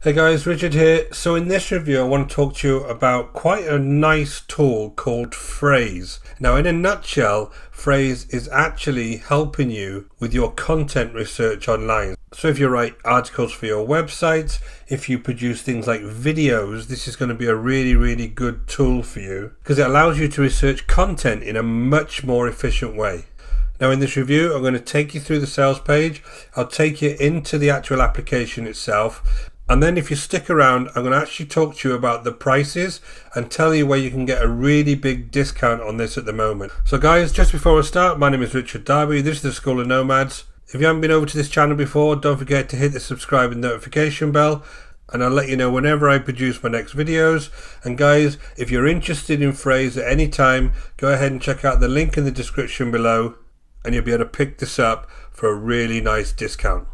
Hey guys, Richard here. So in this review I want to talk to you about quite a nice tool called Frase. Now in a nutshell, Frase is actually helping you with your content research online. So if you write articles for your website, if you produce things like videos, this is going to be a really good tool for you because it allows you to research content in a much more efficient way. Now in this review I'm going to take you through the sales page, I'll take you into the actual application itself, and then if you stick around I'm going to actually talk to you about the prices and tell you where you can get a really big discount on this at the moment. So guys, just before I start, my name is Richard Darby, this is the School of Nomads. If you haven't been over to this channel before, don't forget to hit the subscribe and notification bell, and I'll let you know whenever I produce my next videos. And guys, if you're interested in Frase at any time, go ahead and check out the link in the description below and you'll be able to pick this up for a really nice discount.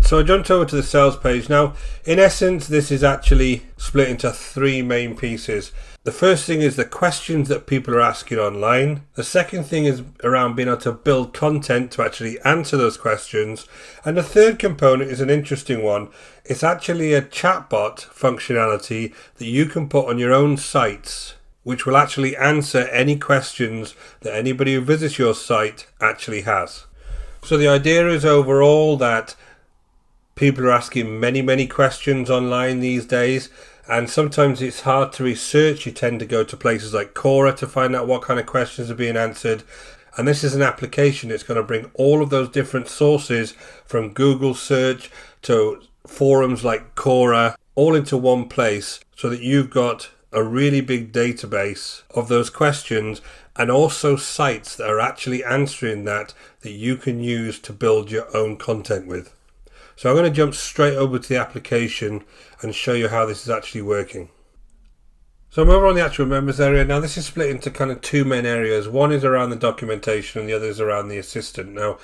So I jumped over to the sales page. Now, in essence, this is actually split into three main pieces. The first thing is the questions that people are asking online. The second thing is around being able to build content to actually answer those questions. And the third component is an interesting one. It's actually a chatbot functionality that you can put on your own sites, which will actually answer any questions that anybody who visits your site actually has. So the idea is overall that people are asking many questions online these days, and sometimes it's hard to research. You tend to go to places like Quora to find out what kind of questions are being answered, and this is an application that's going to bring all of those different sources from Google search to forums like Quora all into one place so that you've got a really big database of those questions and also sites that are actually answering that you can use to build your own content with. So I'm going to jump straight over to the application and show you how this is actually working. So I'm over on the actual members area. Now this is split into kind of two main areas. One is around the documentation and the other is around the assistant. Now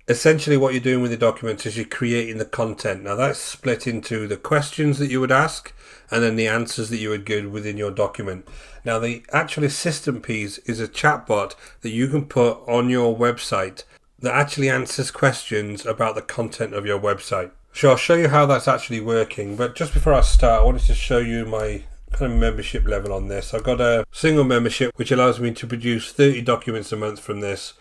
essentially what you're doing with the documents is you're creating the content. Now that's split into the questions that you would ask and then the answers that you would give within your document. Now the actual assistant piece is a chatbot that you can put on your website that actually answers questions about the content of your website. So I'll show you how that's actually working, but just before I start I wanted to show you my kind of membership level on this. I've got a single membership which allows me to produce 30 documents a month from this,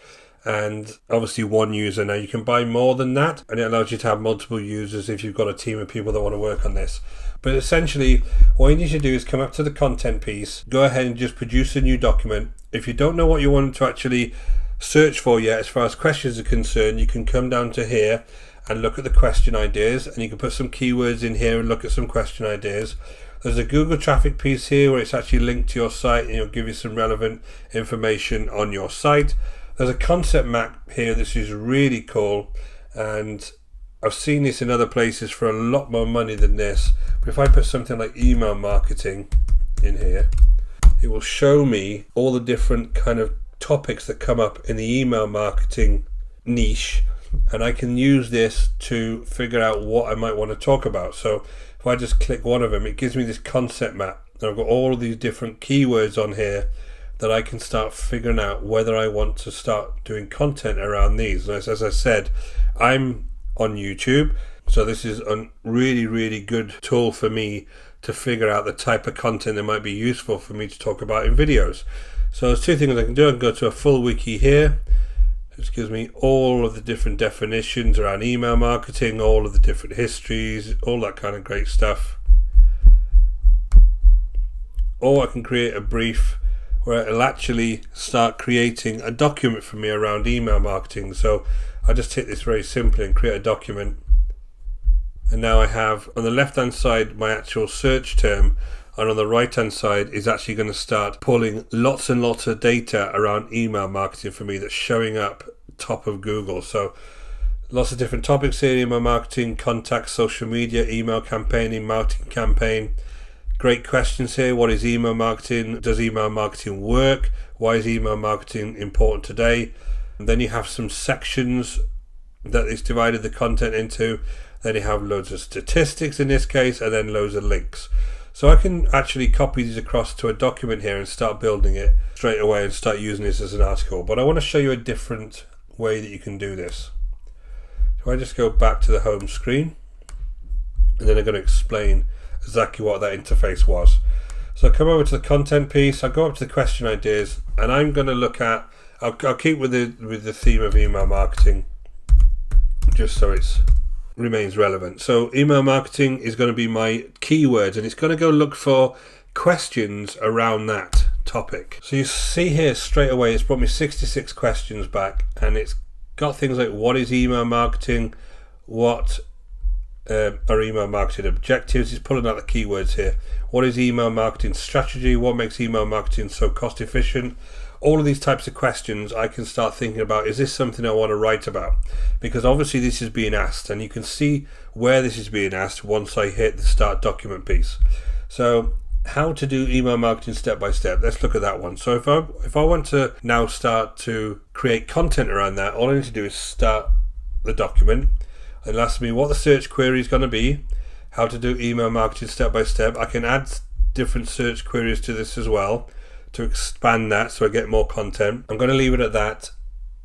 and obviously one user. Now you can buy more than that and it allows you to have multiple users if you've got a team of people that want to work on this. But essentially what you need to do is come up to the content piece, go ahead and just produce a new document. If you don't know what you want to actually search for yet as far as questions are concerned, you can come down to here and look at the question ideas, and you can put some keywords in here and look at some question ideas. There's a Google traffic piece here where it's actually linked to your site and it'll give you some relevant information on your site. There's a concept map here. This is really cool, and I've seen this in other places for a lot more money than this. But if I put something like email marketing in here, it will show me all the different kind of topics that come up in the email marketing niche, and I can use this to figure out what I might want to talk about. So if I just click one of them, it gives me this concept map, and I've got all of these different keywords on here that I can start figuring out whether I want to start doing content around these. And as I said, I'm on YouTube, so this is a really good tool for me to figure out the type of content that might be useful for me to talk about in videos. So there's two things I can do. I can go to a full wiki here, which gives me all of the different definitions around email marketing, all of the different histories, all that kind of great stuff. Or I can create a brief where it'll actually start creating a document for me around email marketing. So I just hit this very simply and create a document. And now I have on the left hand side my actual search term, and on the right hand side is actually going to start pulling lots and lots of data around email marketing for me that's showing up top of Google. So lots of different topics here: email marketing, contacts, social media, email campaigning, marketing campaign. Great questions here. What is email marketing? Does email marketing work? Why is email marketing important today? And then you have some sections that it's divided the content into. Then you have loads of statistics in this case, and then loads of links. So I can actually copy these across to a document here and start building it straight away and start using this as an article. But I want to show you a different way that you can do this. So I just go back to the home screen, and then I'm going to explain exactly what that interface was. So I come over to the content piece, I go up to the question ideas, and I'm going to look at, I'll keep with the theme of email marketing, just so it remains relevant. So email marketing is going to be my keywords, and it's going to go look for questions around that topic. So you see here straight away it's brought me 66 questions back, and it's got things like what is email marketing, what are email marketing objectives. It's pulling out the keywords here. What is email marketing strategy? What makes email marketing so cost efficient? All of these types of questions I can start thinking about, is this something I want to write about? Because obviously this is being asked, and you can see where this is being asked once I hit the start document piece. So how to do email marketing step by step, let's look at that one. So if I want to now start to create content around that, all I need to do is start the document. It'll ask me what the search query is going to be, how to do email marketing step by step. I can add different search queries to this as well to expand that so I get more content. I'm going to leave it at that.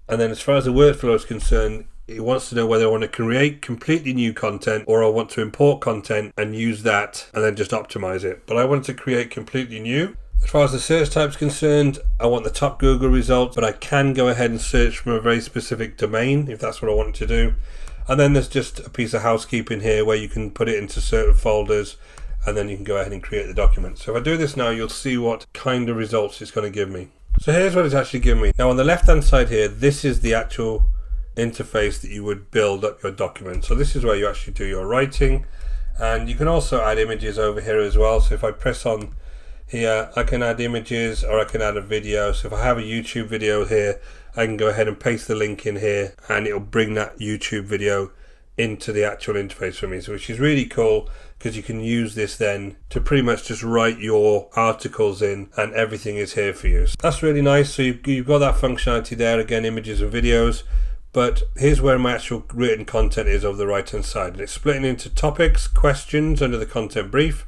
And then as far as the workflow is concerned, it wants to know whether I want to create completely new content or I want to import content and use that and then just optimize it. But I want to create completely new. As far as the search type is concerned, I want the top Google results, but I can go ahead and search from a very specific domain if that's what I want to do. And then there's just a piece of housekeeping here where you can put it into certain folders, and then you can go ahead and create the document. So if I do this now, you'll see what kind of results it's going to give me. So here's what it's actually giving me. Now on the left hand side here, this is the actual interface that you would build up your document. So this is where you actually do your writing, and you can also add images over here as well. So if I press on here, I can add images or I can add a video. So if I have a YouTube video here, I can go ahead and paste the link in here and it'll bring that YouTube video into the actual interface for me, so which is really cool because you can use this then to pretty much just write your articles in and everything is here for you. So that's really nice. So you've got that functionality there, again, images and videos. But here's where my actual written content is over the right hand side, and it's splitting into topics, questions under the content brief,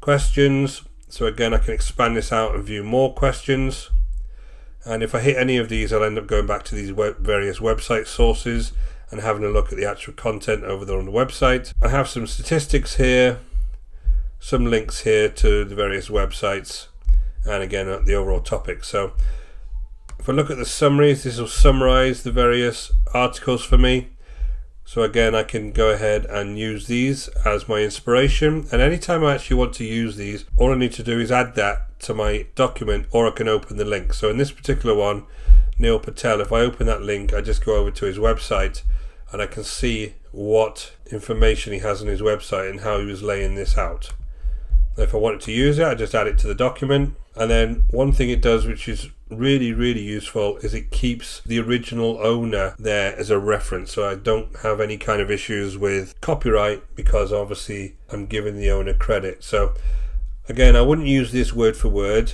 questions. So again, I can expand this out and view more questions. And if I hit any of these, I'll end up going back to these various website sources and having a look at the actual content over there on the website. I have some statistics here, some links here to the various websites, and again the overall topic. So if I look at the summaries, this will summarize the various articles for me. So again, I can go ahead and use these as my inspiration, and anytime I actually want to use these, all I need to do is add that to my document, or I can open the link. So in this particular one, Neil Patel, if I open that link, I just go over to his website and I can see what information he has on his website and how he was laying this out. If I wanted to use it, I just add it to the document. And then one thing it does, which is really, really useful, is it keeps the original owner there as a reference. So I don't have any kind of issues with copyright because obviously I'm giving the owner credit. So again, I wouldn't use this word for word,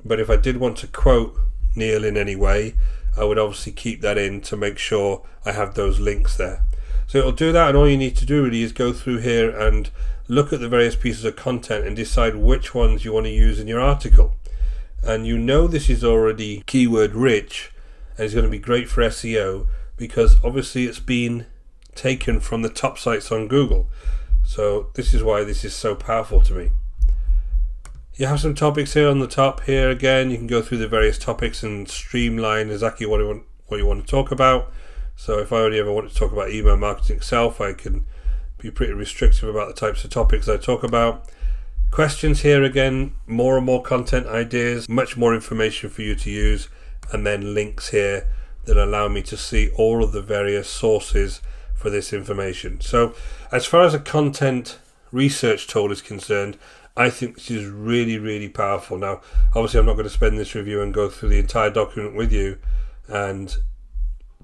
but if I did want to quote Neil in any way, I would obviously keep that in to make sure I have those links there. So it'll do that, and all you need to do really is go through here and look at the various pieces of content and decide which ones you want to use in your article. And you know this is already keyword rich and it's going to be great for SEO because obviously it's been taken from the top sites on Google. So this is why this is so powerful to me. You have some topics here on the top here. Again, you can go through the various topics and streamline exactly what you want to talk about. So if I only ever want to talk about email marketing itself, I can be pretty restrictive about the types of topics I talk about. Questions here, again, more and more content ideas, much more information for you to use, and then links here that allow me to see all of the various sources for this information. So as far as a content research tool is concerned, I think this is really, really powerful. Now, obviously I'm not going to spend this review and go through the entire document with you and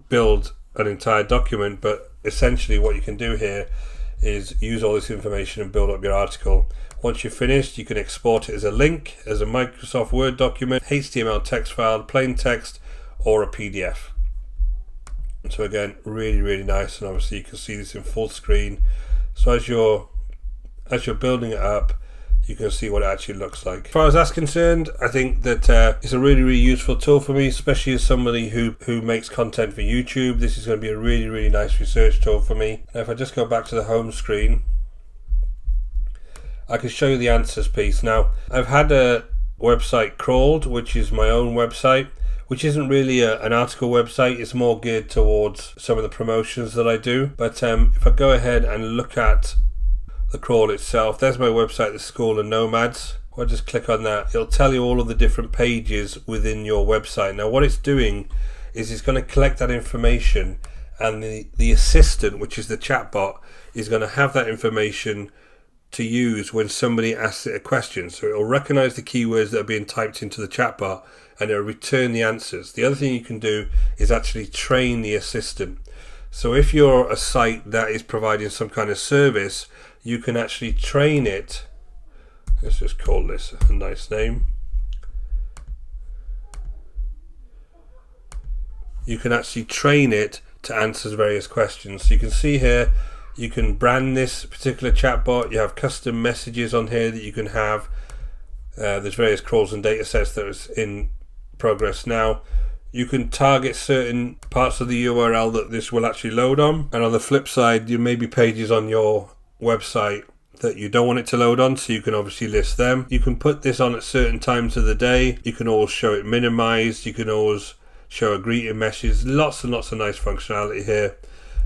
build an entire document, but essentially what you can do here is use all this information and build up your article. Once you're finished, you can export it as a link, as a Microsoft Word document, HTML text file, plain text, or a PDF. So again, really, really nice, and obviously you can see this in full screen. So as you're building it up, you can see what it actually looks like. As far as that's concerned, I think that it's a really, really useful tool for me, especially as somebody who makes content for YouTube. This is going to be a really, really nice research tool for me. Now, if I just go back to the home screen, I can show you the answers piece. Now, I've had a website crawled, which is my own website, which isn't really an article website. It's more geared towards some of the promotions that I do. But if I go ahead and look at the crawl itself, there's my website, the School of Nomads. I'll just click on that. It'll tell you all of the different pages within your website. Now, what it's doing is it's going to collect that information, and the assistant, which is the chatbot, is going to have that information to use when somebody asks it a question. So it'll recognize the keywords that are being typed into the chatbot, and it'll return the answers. The other thing you can do is actually train the assistant. So if you're a site that is providing some kind of service, you can actually train it. Let's just call this a nice name. You can actually train it to answer various questions. So you can see here, you can brand this particular chatbot. You have custom messages on here that you can have. There's various crawls and data sets that is in progress now. You can target certain parts of the URL that this will actually load on. And on the flip side, there may be pages on your website that you don't want it to load on, so you can obviously list them. You can put this on at certain times of the day. You can always show it minimized. You can always show a greeting message. Lots and lots of nice functionality here.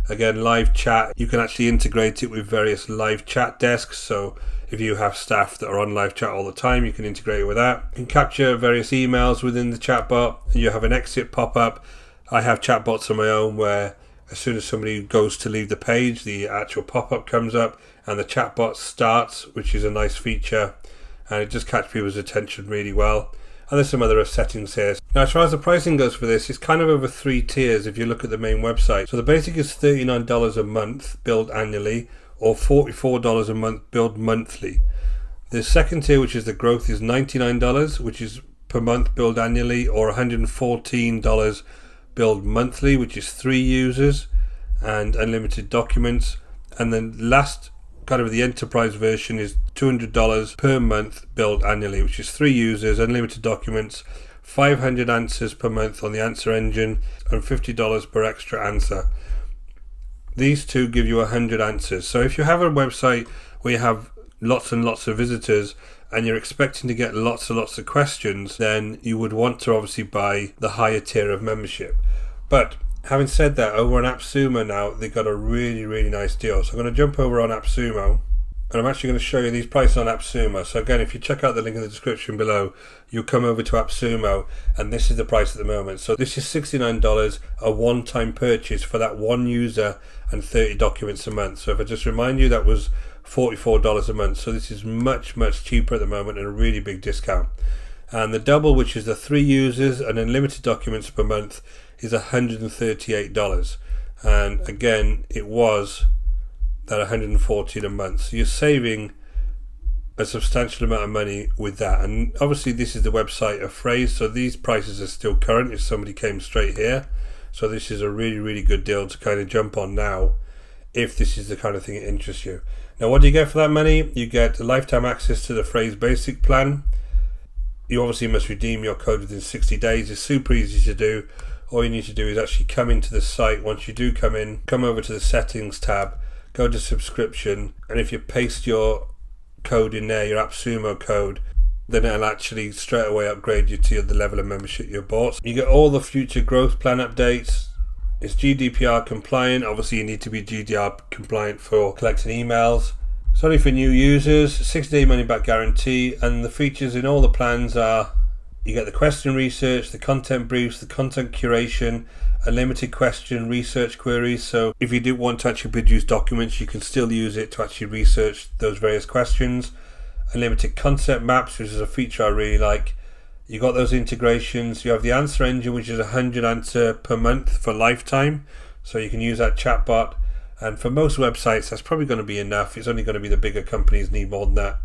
Again, live chat, you can actually integrate it with various live chat desks. So if you have staff that are on live chat all the time, you can integrate it with that. You can capture various emails within the chatbot, and you have an exit pop-up. I have chatbots of my own where as soon as somebody goes to leave the page, the actual pop-up comes up and the chatbot starts, which is a nice feature, and it just catches people's attention really well. And there's some other settings here. Now, as far as the pricing goes for this, it's kind of over 3 tiers if you look at the main website. So the basic is $39 a month billed annually, or $44 a month billed monthly. The second tier, which is the growth, is $99, which is per month billed annually, or $114 billed monthly, which is 3 users and unlimited documents. And then last, kind of the enterprise version, is $200 per month billed annually, which is 3 users, unlimited documents, 500 answers per month on the answer engine, and $50 per extra answer. These two give you 100 answers. So if you have a website where you have lots and lots of visitors and you're expecting to get lots and lots of questions, then you would want to obviously buy the higher tier of membership. But having said that, over on AppSumo now, they've got a really, really nice deal. So I'm going to jump over on AppSumo, and I'm actually going to show you these prices on AppSumo. So again, if you check out the link in the description below, you'll come over to AppSumo, and this is the price at the moment. So this is $69, a one-time purchase for that one user and 30 documents a month. So if I just remind you, that was $44 a month. So this is much, much cheaper at the moment, and a really big discount. And the double, which is the 3 users and unlimited documents per month, is $138. And again, it was that $114 a month. So you're saving a substantial amount of money with that. And obviously this is the website of Frase, so these prices are still current if somebody came straight here. So this is a really, really good deal to kind of jump on now if this is the kind of thing that interests you. Now, what do you get for that money? You get lifetime access to the Frase basic plan. You obviously must redeem your code within 60 days. It's super easy to do. All you need to do is actually come into the site. Once you do come in, come over to the settings tab, go to subscription, and if you paste your code in there, your AppSumo code, then it'll actually straight away upgrade you to the level of membership you bought. You get all the future growth plan updates. It's GDPR compliant. Obviously you need to be GDPR compliant for collecting emails. It's only for new users, 60-day money back guarantee, and the features in all the plans are: you get the question research, the content briefs, the content curation, a limited question research queries. So if you do want to actually produce documents, you can still use it to actually research those various questions. Unlimited concept maps, which is a feature I really like. You got those integrations. You have the answer engine, which is 100 answer per month for lifetime. So you can use that chatbot. And for most websites, that's probably going to be enough. It's only going to be the bigger companies need more than that.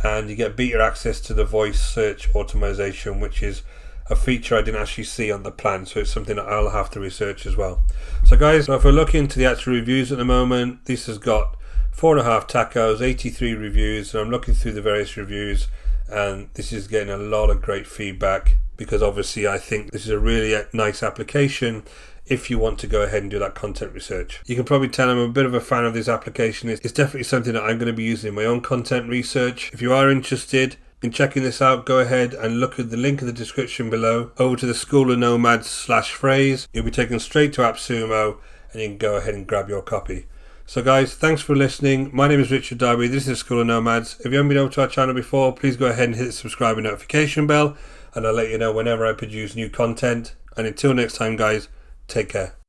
And you get beta access to the voice search automation, which is a feature I didn't actually see on the plan, so it's something that I'll have to research as well. So guys, if we're looking into the actual reviews at the moment, this has got 4.5 tacos, 83 reviews, and I'm looking through the various reviews, and this is getting a lot of great feedback, because obviously I think this is a really nice application if you want to go ahead and do that content research. You can probably tell I'm a bit of a fan of this application. It's definitely something that I'm going to be using in my own content research. If you are interested in checking this out, go ahead and look at the link in the description below over to the School of Nomads /Frase. You'll be taken straight to AppSumo and you can go ahead and grab your copy. So guys, thanks for listening. My name is Richard Darby. This is the School of Nomads. If you haven't been over to our channel before, please go ahead and hit the subscribe and notification bell, and I'll let you know whenever I produce new content. And until next time guys, take care.